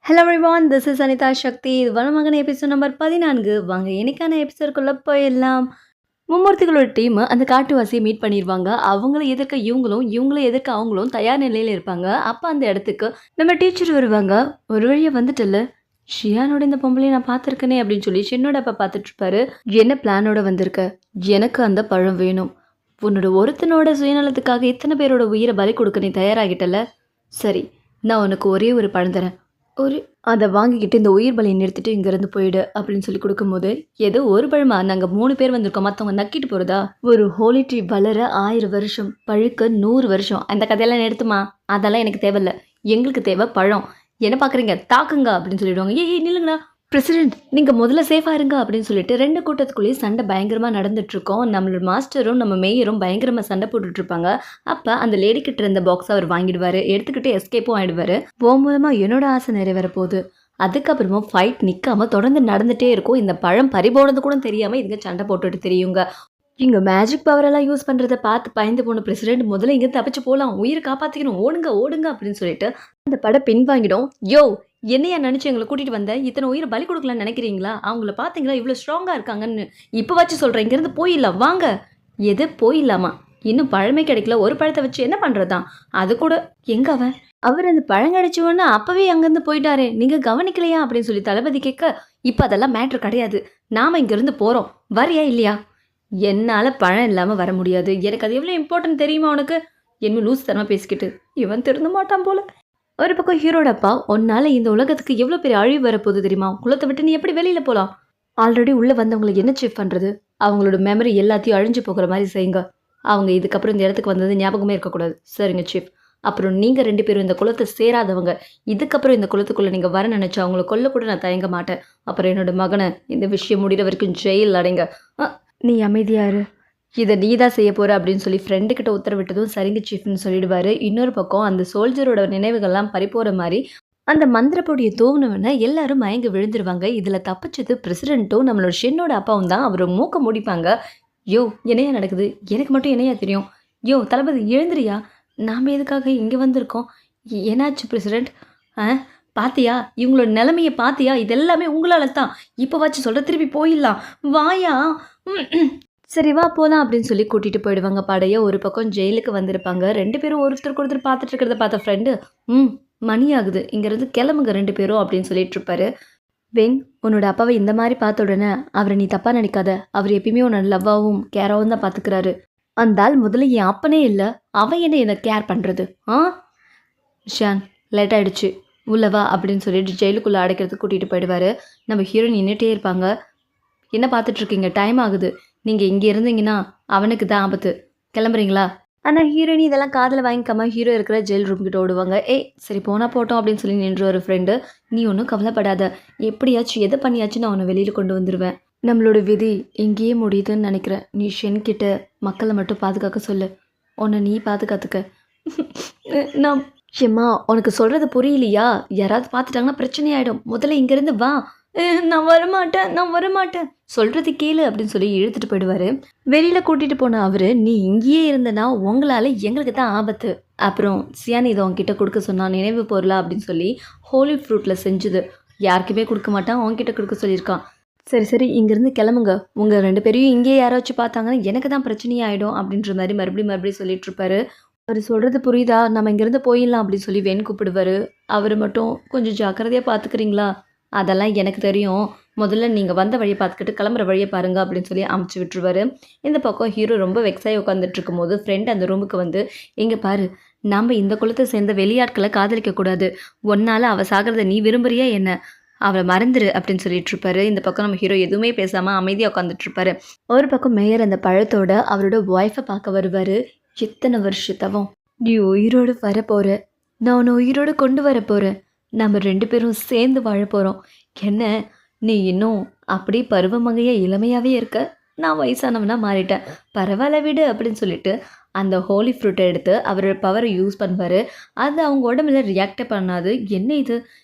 Hello everyone, this is Anitha Sakthi. இது Vanamagan episode number 14. வாங்க இன்னைக்கான எபிசோடுக்குள்ள போயிடலாம். மும்மூர்த்திகளோட டீம் அந்த காட்டுவாசியை மீட் பண்ணிடுவாங்க. அவங்கள எதிர்க்க இவங்களும், இவங்கள எதிர்க்க அவங்களும் தயார் நிலையில் இருப்பாங்க. அப்போ அந்த இடத்துக்கு நம்ம டீச்சர் வருவாங்க. ஒரு வழியாக வந்துட்டல, ஷியானோட இந்த பொம்பளையை நான் பார்த்துருக்கேனே அப்படின்னு சொல்லி ஷின்னோட அப்பா பார்த்துட்டு இருப்பாரு. என்ன பிளானோட வந்திருக்க? எனக்கு அந்த பழம் வேணும். உன்னோட ஒருத்தனோட சுயநலத்துக்காக இத்தனை பேரோட உயிரை பலி கொடுக்க நீ தயாராகிட்டல. சரி, நான் உனக்கு ஒரே ஒரு பழம் தரேன். அதை வாங்கிக்கிட்டு இந்த உயிர் பலியை நிறுத்திட்டு இங்கேருந்து போயிடு அப்படின்னு சொல்லி கொடுக்கும்போது, ஏதோ ஒரு பழமா நாங்கள் 3 பேர் வந்திருக்கோம், மற்றவங்க நக்கிட்டு போகிறதா? ஒரு ஹோலி ட்ரீ வளர 1000 வருஷம், பழுக்க 100 வருஷம். அந்த கதையெல்லாம் நிறுத்துமா? அதெல்லாம் எனக்கு தேவையில்ல. எங்களுக்கு தேவை பழம். என்ன பார்க்குறீங்க? தாக்குங்க அப்படின்னு சொல்லிடுவாங்க. ஏய் நில்லுங்கண்ணா, பிரசிடென்ட் நீங்கள் முதல்ல சேஃபாக இருங்க அப்படின்னு சொல்லிட்டு 2 கூட்டத்துக்குள்ளேயே சண்டை பயங்கரமாக நடந்துட்டுருக்கோம். நம்மளோட மாஸ்டரும் நம்ம மேயரும் பயங்கரமாக சண்டை போட்டுட்ருப்பாங்க. அப்போ அந்த லேடி கிட்ட இருந்த பாக்ஸை அவர் வாங்கிடுவார். எடுத்துக்கிட்டு எஸ்கேப்பும் ஆகிடுவார். மூலமாக என்னோட ஆசை நிறைவேற போகுது. அதுக்கப்புறமா ஃபைட் நிற்காமல் தொடர்ந்து நடந்துகிட்டே இருக்கும். இந்த பழம் பறிபோனது கூட தெரியாமல் இதுங்க சண்டை போட்டுட்டு தெரியுங்க. இங்கே மேஜிக் பவரெல்லாம் யூஸ் பண்ணுறதை பார்த்து பயந்து போன பிரசிடென்ட் முதல்ல இங்கே தப்பிச்சு போகலாம், உயிரை காப்பாற்றிக்கணும், ஓடுங்க ஓடுங்க அப்படின்னு சொல்லிட்டு அந்த படம் பின்வாங்கிடும். யோ, என்னையா நினச்சி எங்களை கூட்டிகிட்டு வந்த? இத்தனை உயிரை பலி கொடுக்கலான்னு நினைக்கிறீங்களா? அவங்கள பார்த்தீங்களா இவ்வளோ ஸ்ட்ராங்காக இருக்காங்கன்னு? இப்போ வச்சு சொல்கிறேன், இங்கேருந்து போயிடலாம் வாங்க. எது போயிடலாமா? இன்னும் பழமே கிடைக்கல, ஒரு பழத்தை வச்சு என்ன பண்ணுறதான்? அது கூட எங்க அவர் அந்த பழம் கிடைச்சோன்னா அப்போவே அங்கேருந்து போயிட்டாரே, நீங்கள் கவனிக்கலையா அப்படின்னு சொல்லி தளபதி கேட்க, இப்போ அதெல்லாம் மேட்ரு கிடையாது, நாம் இங்கேருந்து போகிறோம், வரியா இல்லையா? என்னால் பழம் இல்லாமல் வர முடியாது. எனக்கு அது எவ்வளோ இம்பார்ட்டன்ட் தெரியுமா உனக்கு? என்ன லூஸ் தரமாக பேசிக்கிட்டு இவன் திருந்த மாட்டான் போல. ஒரு பக்கம் ஹீரோட அப்பா, உன்னால் இந்த உலகத்துக்கு எவ்வளோ பெரிய அழிவு வரப்போகுது தெரியுமா? குலத்தை விட்டு நீ எப்படி வெளியில் போகலாம்? ஆல்ரெடி உள்ளே வந்தவங்களை என்ன செக் பண்ணுறது? அவங்களோட மெமரி எல்லாத்தையும் அழிஞ்சு போகிற மாதிரி செய்யுங்க. அவங்க இதுக்கப்புறம் இந்த இடத்துக்கு வந்தது ஞாபகமே இருக்கக்கூடாது. சரிங்க சீஃப். அப்புறம் நீங்கள் 2 பேரும் இந்த குலத்தை சேராதவங்க. இதுக்கப்புறம் இந்த குலத்துக்குள்ளே நீங்கள் வர நினச்சா அவங்கள கொல்ல கூட நான் தயங்க மாட்டேன். அப்புறம் என்னோட மகனை இந்த விஷயம் முடிகிற வரைக்கும் ஜெயில் அடைங்க. நீ அமைதியாரு, இதை நீ தான் செய்ய போகிற அப்படின்னு சொல்லி ஃப்ரெண்டுக்கிட்ட உத்தரவிட்டதும் சரிங்க சீஃப்னு சொல்லிடுவார். இன்னொரு பக்கம் அந்த சோல்ஜரோட நினைவுகள்லாம் பறிப்போகிற மாதிரி அந்த மந்திரப்பொடியை தூவனவனை எல்லாரும் மயங்கி விழுந்துருவாங்க. இதில் தப்பிச்சது பிரசிடென்ட்டும் நம்மளோட ஷென்னோட அப்பாவும் தான். அவர் மூக்க முடிப்பாங்க. யோ, என்னையா நடக்குது? எனக்கு மட்டும் என்னையா தெரியும்? யோ தளபதி எழுந்துறியா? நாம் எதுக்காக இங்கே வந்திருக்கோம்? என்னாச்சு பிரசிடென்ட்? பாத்தியா இவங்களோட நிலைமையை? பாத்தியா? இது எல்லாமே உங்களால தான். இப்போ வச்சு சொல்கிற, திருப்பி போயிடலாம் வாயா. சரி வா போகலாம் அப்படின்னு சொல்லி கூட்டிகிட்டு போயிடுவாங்க படைய. ஒரு பக்கம் ஜெயிலுக்கு வந்திருப்பாங்க. 2 பேரும் ஒருத்தருக்கு ஒருத்தர் பார்த்துட்டு இருக்கிறத பார்த்த ஃப்ரெண்டு, மணி ஆகுது, இங்கேருந்து கிளம்புங்க 2 பேரும் அப்படின்னு சொல்லிட்டு இருப்பாரு. வென், உன்னோட அப்பாவை இந்த மாதிரி பார்த்த உடனே அவரை நீ தப்பாக நினைக்காத. அவர் எப்பயுமே உன்னோட லவ்வாகவும் கேராகவும் தான் பார்த்துக்கிறாரு. அந்த ஆள் முதல்ல என் அப்பனே இல்லை, அவன் என்ன கேர் பண்ணுறது? ஷான், லேட் ஆகிடுச்சு, உள்ளவா அப்படின்னு சொல்லிட்டு ஜெயிலுக்குள்ளே அடைக்கிறதுக்கு கூட்டிகிட்டு போயிடுவார். நம்ம ஹீரோயின் நின்றுட்டே இருப்பாங்க. என்ன பார்த்துட்ருக்கீங்க? டைம் ஆகுது. நீங்கள் இங்கே இருந்தீங்கன்னா அவனுக்கு தான் ஆபத்து. கிளம்புறீங்களா? ஆனால் ஹீரோயின் இதெல்லாம் காதில் வாங்கிக்காம ஹீரோ இருக்கிற ஜெயில் ரூம் கிட்ட ஓடுவாங்க. சரி போனால் போட்டோம் அப்படின்னு சொல்லி நின்று ஒரு ஃப்ரெண்டு, நீ ஒன்றும் கவலைப்படாத, எப்படியாச்சும் எதை பண்ணியாச்சும் நான் உன்னை வெளியில் கொண்டு வந்துடுவேன். நம்மளோட விதி இங்கேயே முடியுதுன்னு நினைக்கிறேன். நீ ஷென் கிட்ட மக்களை மட்டும் பாதுகாக்க சொல்லு, உன்னை நீ பாதுகாத்துக்க. நான் ஏம்மா, உனக்கு சொல்கிறது புரியலையா? யாராவது பார்த்துட்டாங்கன்னா பிரச்சனையாயிடும். முதல்ல இங்கேருந்து வா. நான் வரமாட்டேன் சொல்கிறது கேளு அப்படின்னு சொல்லி இழுத்துட்டு போயிடுவார். வெளியில் கூட்டிகிட்டு போன அவர், நீ இங்கேயே இருந்தனா உங்களால் எங்களுக்கு தான் ஆபத்து. அப்புறம் சியான் இதை உங்ககிட்ட கொடுக்க சொன்னான், நினைவு பொருளா அப்படின்னு சொல்லி ஹோலி ஃப்ரூட்டில் செஞ்சுது. யாருக்குமே கொடுக்க மாட்டான், உங்ககிட்ட கொடுக்க சொல்லியிருக்கான். சரி இங்கேருந்து கிளம்புங்க. உங்கள் 2 பேரையும் இங்கேயே யாராச்சும் பார்த்தாங்கன்னா எனக்கு தான் பிரச்சனையாயிடும் அப்படின்ற மாதிரி மறுபடியும் சொல்லிட்டு இருப்பாரு. அவர் சொல்கிறது புரியுதா? நம்ம இங்கேருந்து போயிடலாம் அப்படின்னு சொல்லி வென் கூப்பிடுவார். அவர் மட்டும் கொஞ்சம் ஜாக்கிரதையாக பார்த்துக்கிறீங்களா? அதெல்லாம் எனக்கு தெரியும், முதல்ல நீங்கள் வந்த வழியை பார்த்துக்கிட்டு கிளம்புற வழியை பாருங்க அப்படின்னு சொல்லி அமுச்சு விட்டுருவார். இந்த பக்கம் ஹீரோ ரொம்ப வெக்ஸாகி உட்காந்துட்டு இருக்கும்போது ஃப்ரெண்ட் அந்த ரூமுக்கு வந்து, எங்கே பாரு, நாம் இந்த குலத்தை சேர்ந்த வெளியாட்களை காதலிக்கக்கூடாது. ஒன்னால் அவள் சாகிறத நீ விரும்புறியா என்ன? அவளை மறந்துரு அப்படின்னு சொல்லிட்டு இருப்பாரு. இந்த பக்கம் நம்ம ஹீரோ எதுவுமே பேசாமல் அமைதியாக உட்காந்துட்டு இருப்பாரு. ஒரு பக்கம் மேயர் அந்த பழத்தோட அவரோட ஒய்ஃபை பார்க்க வருவார். எத்தனை வருஷத்தவம், நீ உயிரோடு வரப்போகிற, நான் உன்னை உயிரோடு கொண்டு வர போகிறேன், நம்ம 2 பேரும் சேர்ந்து வாழ போகிறோம். என்ன, நீ இன்னும் அப்படி பருவமங்கையாக இளமையாகவே இருக்க, நான் வயசானவனாக மாறிட்டேன், பரவாயில்ல விடு அப்படின்னு சொல்லிட்டு அந்த ஹோலி ஃப்ரூட்டை எடுத்து அவரோட பவரை யூஸ் பண்ணுவார். அது அவங்க உடம்புல ரியாக்டே பண்ணாது. என்ன இது,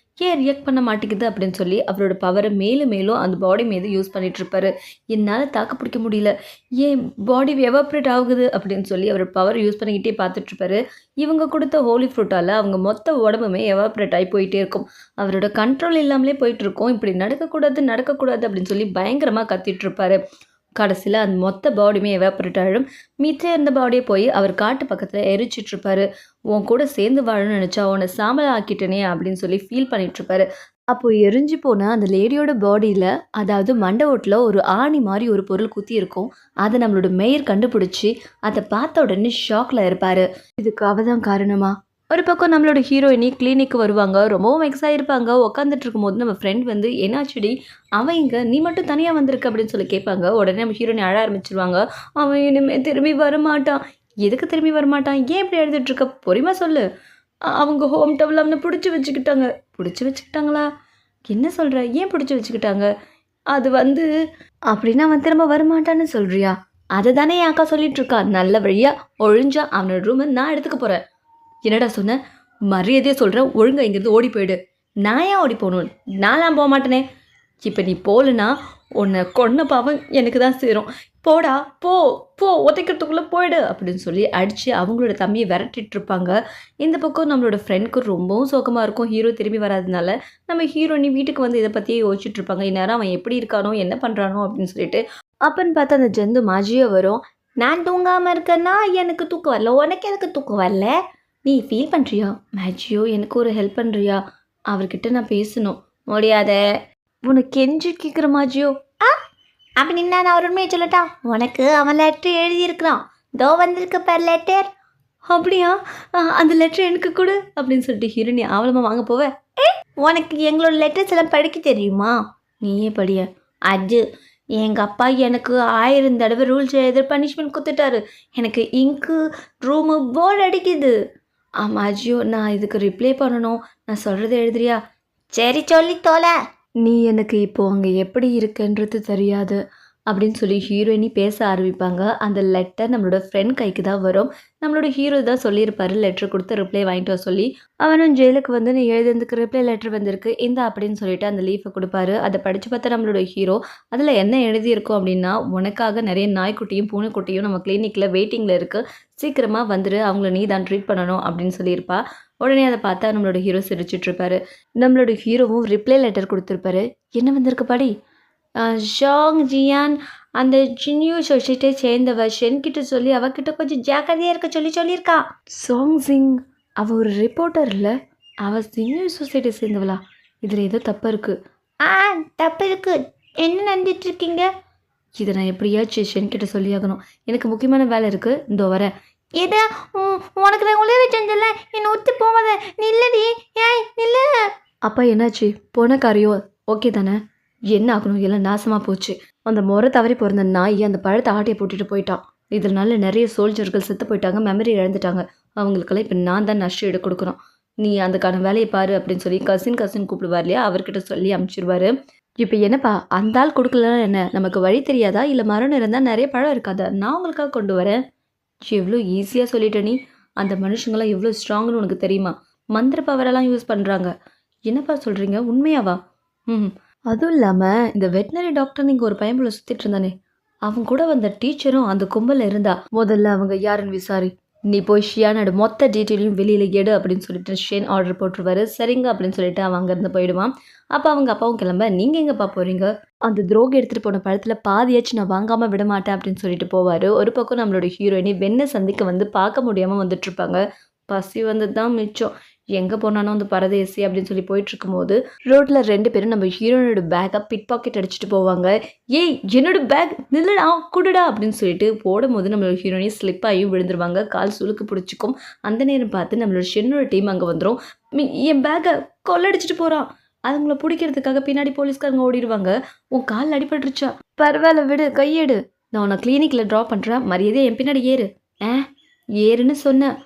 ஏன் ரியாக்ட் பண்ண மாட்டேங்குது அப்படின்னு சொல்லி அவரோட பவரை மேலும் மேலும் அந்த பாடி மீது யூஸ் பண்ணிட்டு இருப்பாரு. என்னால் தாக்கு பிடிக்க முடியல, ஏன் பாடி எவாப்ரேட் ஆகுது அப்படின்னு சொல்லி அவர் பவர் யூஸ் பண்ணிக்கிட்டே பார்த்துட்டு இருப்பாரு. இவங்க கொடுத்த ஹோலி ஃப்ரூட்டால் அவங்க மொத்த உடம்புமே எவாப்ரேட் ஆகி போயிட்டே இருக்கும். அவரோட கண்ட்ரோல் இல்லாமலே போயிட்டு இருக்கும். இப்படி நடக்கக்கூடாது நடக்கக்கூடாது அப்படின்னு சொல்லி பயங்கரமாக கத்திட்டு இருப்பாரு. கடைசியில் அந்த மொத்த பாடியுமே எவாப்ரேட் ஆகிடும். மிச்சம் இருந்த பாடியை போய் அவர் காட்டு பக்கத்தில் எரிச்சிட்டு இருப்பாரு. உன் கூட சேர்ந்து வாழணும்னு நினச்சா உன்னை சாம்பல் ஆக்கிட்டனே அப்படின்னு சொல்லி ஃபீல் பண்ணிட்டு இருப்பாரு. அப்போ எரிஞ்சு போன அந்த லேடியோட பாடியில், அதாவது மண்டை ஓட்டில் ஒரு ஆணி மாதிரி ஒரு பொருள் குத்தி இருக்கும். அதை நம்மளோட மேயர் கண்டுபிடிச்சி அதை பார்த்த உடனே ஷாக்கில் இருப்பார். இதுக்கு அவ தான் காரணமா? ஒரு பக்கம் நம்மளோட ஹீரோயினி கிளினிக்கு வருவாங்க. ரொம்பவும் வெக்ஸ் ஆகிருப்பாங்க. உட்காந்துட்டு இருக்கும்போது நம்ம ஃப்ரெண்ட் வந்து என்னாச்சுடி, அவன் இங்கே நீ மட்டும் தனியாக வந்திருக்க அப்படின்னு சொல்லி கேட்பாங்க. உடனே நம்ம ஹீரோயினி அழ ஆரம்பிச்சிருவாங்க. அவன் இனிமேல் திரும்பி வரமாட்டான். எதுக்கு திரும்பி வரமாட்டான்? ஏன் இப்படி எழுதிட்டு இருக்க? பொறுமை சொல்லு. அவங்க ஹோம் டவுனில் அவனை பிடிச்சி வச்சுக்கிட்டாங்க. பிடிச்சி வச்சுக்கிட்டாங்களா? என்ன சொல்கிற? ஏன் பிடிச்சி வச்சுக்கிட்டாங்க? அது வந்து அப்படின்னா அவன் திரும்ப வரமாட்டான்னு சொல்கிறியா? அதை தானே என் அக்கா சொல்லிட்டு இருக்கா. நல்ல வழியாக ஒழிஞ்சா அவனோட ரூமை நான் எடுத்துக்க போகிறேன். என்னடா சொன்ன? மரியாதையே சொல்கிறேன், ஒழுங்கா இங்கேருந்து ஓடி போயிடு. நான் ஏன் ஓடி போகணும்? நான்லாம் போக மாட்டேனே. இப்போ நீ போகலன்னா உன்னை கொன்ன பாவம் எனக்கு தான் சேரும். போடா, போ போ, உதைக்கிறதுக்குள்ளே போயிடு அப்படின்னு சொல்லி அடித்து அவங்களோட தம்பியை விரட்டிட்டு இருப்பாங்க. இந்த பக்கம் நம்மளோட ஃப்ரெண்டுக்கு ரொம்பவும் சோகமாக இருக்கும். ஹீரோ திரும்பி வராதனால நம்ம ஹீரோயினி வீட்டுக்கு வந்து இதை பற்றியே யோசிச்சுட்டு இருப்பாங்க. இந்நேரம் அவன் எப்படி இருக்கானோ என்ன பண்ணுறானோ அப்படின்னு சொல்லிட்டு. அப்பன்னு பார்த்தா அந்த ஜந்து மாஜியோ வரும். நான் தூங்காமல் இருக்கேன்னா எனக்கு தூக்கம் வரல, உனக்கு எனக்கு தூக்கம் வரல, நீ ஃபீல் பண்ணுறியா? மேஜியோ எனக்கு ஒரு ஹெல்ப் பண்ணுறியா? அவர்கிட்ட நான் பேசணும். முடியாத. உனக்கு கெஞ்சி கேட்குற மாஜியோ. அப்படி நான் ஒரு உண்மையை சொல்லட்டா? உனக்கு அவன் லெட்ரு எழுதியிருக்கிறான். தோ வந்திருக்கு பேர் லெட்டர். அப்படியா? அந்த லெட்டர் எனக்கு கொடு அப்படின்னு சொல்லிட்டு ஹீரோனி ஆவலமாக வாங்க போவேன். உனக்கு எங்களோட லெட்டர்ஸ் எல்லாம் படிக்க தெரியுமா? நீயே படிய. அது எங்கள் அப்பா எனக்கு 1000 தடவை ரூல்ஸ் எழுத பனிஷ்மெண்ட் கொடுத்துட்டாரு. எனக்கு இங்கு ரூமு போர்டு அடிக்குது. அஜியோ, நான் இதுக்கு ரிப்ளை பண்ணணும். நான் சொல்கிறத எழுதுறியா? சரி சொல்லி தோலை. நீ எனக்கு இப்போது அங்கே எப்படி இருக்குன்றது தெரியாது அப்படின்னு சொல்லி ஹீரோயினி பேச ஆரம்பிப்பாங்க. அந்த லெட்டர் நம்மளோட ஃப்ரெண்ட் கைக்கு தான் வரும். நம்மளோட ஹீரோ தான் சொல்லியிருப்பாரு லெட்டர் கொடுத்து ரிப்ளை வாங்கிட்டு வர சொல்லி. அவனும் ஜெயிலுக்கு வந்து நீ எழுதுறதுக்கு ரிப்ளை லெட்டர் வந்திருக்கு இந்த அப்படின்னு சொல்லிட்டு அந்த லீஃபை கொடுப்பாரு. அதை படித்து பார்த்தா நம்மளோட ஹீரோ அதில் என்ன எழுதியிருக்கோம் அப்படின்னா, உனக்காக நிறைய நாய்க்குட்டியும் பூனைக்குட்டியும் நம்ம கிளினிக்கில் வெயிட்டிங்கில் இருக்குது, சீக்கிரமாக வந்துடு, அவங்கள நீ தான் ட்ரீட் பண்ணணும் அப்படின்னு சொல்லியிருப்பா. உடனே அதை பார்த்தா நம்மளோட ஹீரோ சிரிச்சிட்ருப்பாரு. நம்மளோட ஹீரோவும் ரிப்ளை லெட்டர் கொடுத்துருப்பாரு. என்ன வந்திருக்கு படி. ஷாங் ஜியான் அந்த ஜின்யூ சொசைட்டியை சேர்ந்தவ ஷென்கிட்ட சொல்லி அவகிட்ட கொஞ்சம் ஜாக்கிரதையாக இருக்க சொல்லியிருக்கா. சாங் ஜிங் அவள் ஒரு ரிப்போர்ட்டர் இல்லை, அவள் ஜின்யூ சொசைட்டியை சேர்ந்தவளா? இதில் ஏதோ தப்பு இருக்குது. தப்பு இருக்குது. என்ன நடந்துட்டுருக்கீங்க? இதை நான் எப்படியாச்சும் ஷென்கிட்ட சொல்லியாகணும். எனக்கு முக்கியமான வேலை இருக்குது, இதோ வரேன். ஏதா உனக்கு நான் உழவு செஞ்சல, என்னை ஒத்து போவாத. நில்லடி, ஏய் நில்ல. அப்பா என்னாச்சு? போன காரியம் ஓகே தானே? என்ன ஆகணும்? எல்லாம் நாசமாக போச்சு. அந்த முறை தவறி பிறந்த நாய் அந்த பழத்தை ஆட்டையை போட்டுட்டு போயிட்டான். இதனால நிறைய சோல்ஜர்கள் செத்து போயிட்டாங்க, மெமரி இழந்துட்டாங்க. அவங்களுக்கெல்லாம் இப்போ நான் தான் நஷ்டம் ஈடு கொடுக்குறோம். நீ அதுக்கான வேலையை பாரு அப்படின்னு சொல்லி கசின் கூப்பிடுவார் இல்லையா, அவர்கிட்ட சொல்லி அனுப்பிச்சிடுவாரு. இப்போ என்னப்பா அந்த ஆள் கொடுக்கலன்னா என்ன? நமக்கு வழி தெரியாதா? இல்லை மரணம் இருந்தால் நிறைய பழம் இருக்காதா? நான் உங்களுக்காக கொண்டு வரேன். எவ்வளோ ஈஸியாக சொல்லிட்ட நீ. அந்த மனுஷங்களாம் எவ்வளோ ஸ்ட்ராங்குன்னு உனக்கு தெரியுமா? மந்திர பவரெல்லாம் யூஸ் பண்ணுறாங்க. என்னப்பா சொல்கிறீங்க? உண்மையாவா? அதுவும் இல்லாமல் இந்த வெட்டினரி டாக்டர் நீங்கள் ஒரு பையன்புல சுற்றிட்டு இருந்தானே, அவங்க கூட வந்த டீச்சரும் அந்த கும்பலில் இருந்தா. முதல்ல அவங்க யாருன்னு விசாரி. நீ போய் ஷியானோட மொத்த டீட்டெயிலையும் வெளியில் எடு அப்படின்னு சொல்லிட்டு ஷேன் ஆர்டர் போட்டுருவாரு. சரிங்க அப்படின்னு சொல்லிட்டு அவன் அங்கேருந்து போயிடுவான். அப்போ அவங்க அப்பாவும் கிளம்ப, நீங்கள் எங்கேப்பா போகிறீங்க? அந்த துரோகம் எடுத்துகிட்டு போன பழத்தில் பாதியாச்சும் நான் வாங்காமல் விட மாட்டேன் அப்படின்னு சொல்லிட்டு போவார். ஒரு பக்கம் நம்மளோட ஹீரோயினி வெண்ணை சந்திக்க வந்து பார்க்க முடியாமல் வந்துட்டுருப்பாங்க. பசி வந்தது தான் மிச்சம். எங்கே போனாலும் அந்த பரதேசி அப்படின்னு சொல்லி போயிட்டு இருக்கும்போது ரோட்டில் 2 பேரும் நம்ம ஹீரோயினோட பேக்கை பிட் பாக்கெட் அடிச்சுட்டு போவாங்க. ஏய் என்னோட பேக் நில்லுடா, குடுடா அப்படின்னு சொல்லிட்டு போடும்போது நம்மளோட ஹீரோயினி ஸ்லிப் ஆகி விழுந்துருவாங்க. கால் சுளுக்கு பிடிச்சிக்கும். அந்த நேரம் பார்த்து நம்மளோட ஷென்னோட டீம் அங்கே வந்துடும். என் பேக்கை கொள்ளடிச்சிட்டு போகிறான். அதுங்களை பிடிக்கிறதுக்காக பின்னாடி போலீஸ்காரங்க ஓடிடுவாங்க. உன் காலில் அடிபட்டுருச்சா? பரவாயில்ல விடு, கையெடு, நான் உன்னை கிளினிக்கில் ட்ராப் பண்ணுறேன், மரியாதையாக என் பின்னாடி ஏறு. ஏறுன்னு சொன்னேன்.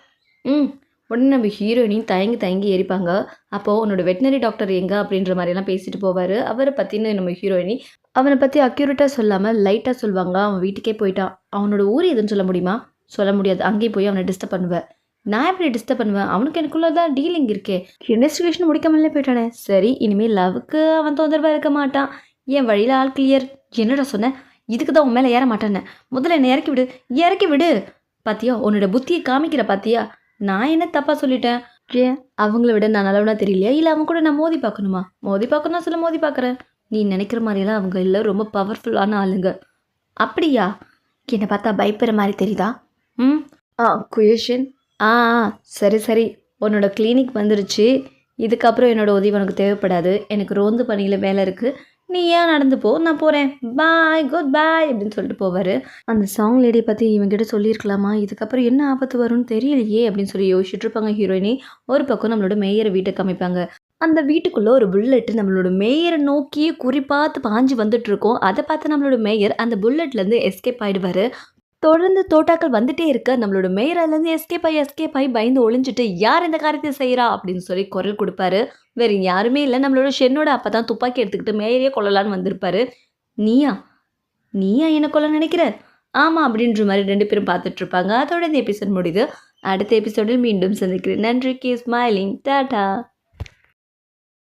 உடனே நம்ம ஹீரோயினையும் தயங்கி ஏறிப்பாங்க. அப்போது உன்னோட வெட்டினரி டாக்டர் எங்கே அப்படின்ற மாதிரிலாம் பேசிட்டு போவார். அவரை பற்றின நம்ம ஹீரோயினி அவனை பற்றி அக்யூரேட்டாக சொல்லாமல் லைட்டாக சொல்லுவாங்க. அவன் வீட்டுக்கே போயிட்டான். அவனோட ஊர் எதுன்னு சொல்ல முடியுமா? சொல்ல முடியாது. அங்கேயும் போய் அவனை டிஸ்டர்ப் பண்ணுவேன். நான் எப்படி டிஸ்டர்ப் பண்ணுவேன்? அவனுக்கு எனக்குள்ள தான் டீலிங் இருக்கே. இன்வெஸ்டிகேஷன் முடிக்காமலே போயிட்டானே. சரி இனிமே லவ்வுக்கு அவன் தொந்தரவா இருக்க மாட்டான். என் வழியில ஆள் கிளியர். என்னடா சொன்ன? இதுக்கு தான் உன் மேல ஏற மாட்டேன்னேன். முதல்ல என்ன இறக்கி விடு. இறக்கி விடு. பாத்தியா? உன்னோட புத்திய காமிக்கிற பாத்தியா? நான் என்ன தப்பா சொல்லிட்டேன்? ஏன்? அவங்கள விட நான் நல்லவனா தெரியலையா? இல்ல அவங்க கூட நான் மோதி பார்க்கணுமா? மோதி பார்க்கணும்னா சொல்ல மோதி பார்க்குறேன். நீ நினைக்கிற மாரிலாம் அவங்க இல்ல. ரொம்ப பவர்ஃபுல்லான ஆளுங்க. அப்படியா? என்ன பார்த்தா பயப்படுற மாரி தெரியுதா? ம். குயேஷன். ஆ ஆ. சரி சரி. உன்னோட கிளினிக் வந்துருச்சு. இதுக்கப்புறம் என்னோட உதவி உனக்கு தேவைப்படாது. எனக்கு ரோந்து பணியில வேலை இருக்கு. நீ ஏன் நடந்து போ. நான் போறேன். பாய். குட் பாய் அப்படின்னு சொல்லிட்டு போவாரு. அந்த சாங் லேடிய பத்தி இவன்கிட்ட சொல்லியிருக்கலாமா? இதுக்கப்புறம் என்ன ஆபத்து வரும்னு தெரியலையே அப்படின்னு சொல்லி யோசிச்சுட்டு இருப்பாங்க ஹீரோயினி. ஒரு பக்கம் நம்மளோட மேயர வீட்ட காமிப்பாங்க. அந்த வீட்டுக்குள்ள ஒரு புல்லட் நம்மளோட மேயர நோக்கியே குறிபார்த்து பாஞ்சு வந்துட்டு இருக்கும். அத பார்த்து நம்மளோட மேயர் அந்த புல்லட்லேருந்து எஸ்கேப் ஆயிடுவாரு. தொடர்ந்து தோட்டாக்கள் வந்துட்டே இருக்க நம்மளோட மேயர் அதுலேருந்து எஸ்கேப் ஆகி பயந்து ஒளிஞ்சுட்டு யார் இந்த காரியத்தை செய்றா அப்படின்னு சொல்லி குரல் கொடுப்பாரு. வேற யாருமே இல்ல. நம்மளோட ஷென்னோட அப்பா தான் துப்பாக்கி எடுத்துக்கிட்டு மேயரையே கொல்லலான்னு வந்திருப்பாரு. நீயா? நீயா என்ன கொல்ல நினைக்கிற? ஆமா அப்படின்ற மாரி 2 பேரும் பார்த்துட்டு இருப்பாங்க. அதோட இந்த எபிசோட் முடியுது. அடுத்த எபிசோடில் மீண்டும் சந்திக்கிறேன். நன்றி. Keep smiling. டாடா.